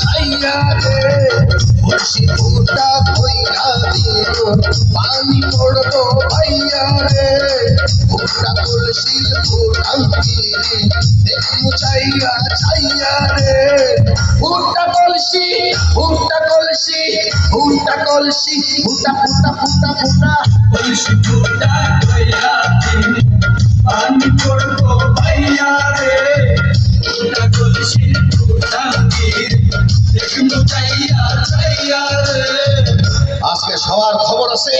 ছাইয়া রে কলসি ফুটা কইরা দিল পানি পড়বো ভাইয়া রে ফুটা কলসি ফুটাঙ্গি দেখমু চাইয়া ছাইয়া রে ফুটা কলসি ফুটা কলসি ফুটা কলসি ফুটা ফুটা ফুটা ফুটা কলসি ফুটা কইরা দিল পানি পড়বো ভাইয়া রে ফুটা কলসি ফুটাঙ্গি দেখমু চাইয়া ছাইয়া রে। আজকে সবার খবর আছে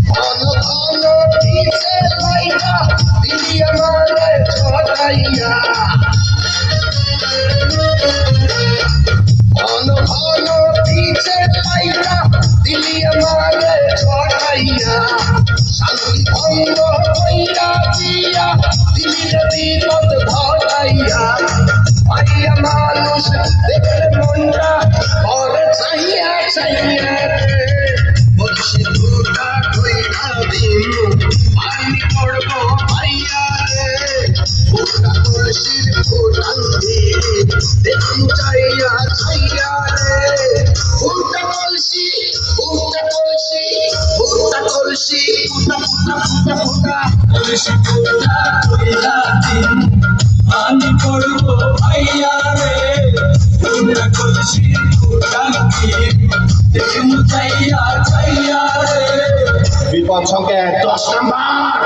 ঘন ঘন দিছে লাইটা দিলি আমারে ছড়াইয়া ঘন ঘন দিছে লাইটা দিলি আমারে ছড়াইয়া শান্তি ভঙ্গ কইরা দিয়া দিলিরে বিপদ ধরাইয়া ভাইয়া মানুষ দেখলে মনটা ঘরে চাইয়া চাইয়া রে কলসি ফুটা কইরা দিল পানি পড়বো ভাইয়া রে ফুটা কলসির ফুটাঙ্গি দেখমু চাইয়া ছাইয়া রে ফুটা কলসি ফুটা কলসি ফুটা কলসি ফুটা ফুটা ফুটা ফুটা কলসি ফুটা কইরা দিল পানি পড়বো ভাইয়া রে ফুটা কলসি ফুটাঙ্গি দেখমু চাইয়া ছাইয়া রে। বিপদ সংকেত 10 নাম্বার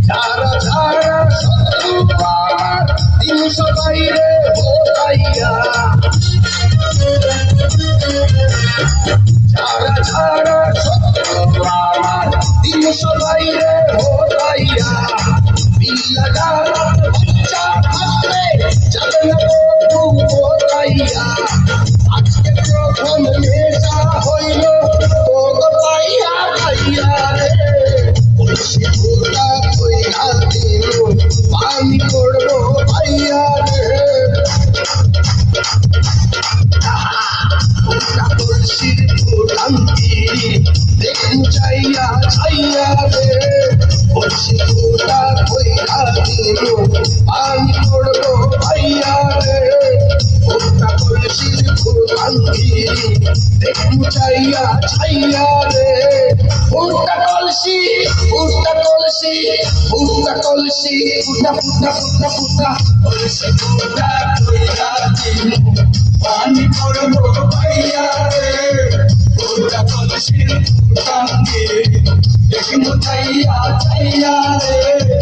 যারা যারা শত্রু আমার দিন সবাই রে ভোলাইয়া যারা যারা শত্রু আমার দিন সবাই রে ভোলাইয়া বিল্লা গারাত বাচ্চা থাকলে যাবে না প্রভু ভোলাইয়া আজকে প্রথম নেশা হইল তোর পাইয়া পাইয়া রে কলসি ফুটা কইরা দিল পানি পড়বো ভাইয়া রে ফুটা কলসির ফুটাঙ্গি দেখমু চাইয়া ছাইয়া রে কলসি ফুটা কইরা দিল পানি পড়বো ভাইয়া রে ফুটা কলসির ফুটাঙ্গি দেখমু চাইয়া ছাইয়া রে ফুটা কলসি ফুটা কলসি ফুটা কলসি ফুটা ফুটা ফুটা ফুটা কলসি ফুটা কইরা দিল পানি পড়বো ভাইয়া রে ফুটা কলসি ফুটাঙ্গি দেখমু চাইয়া ছাইয়া রে।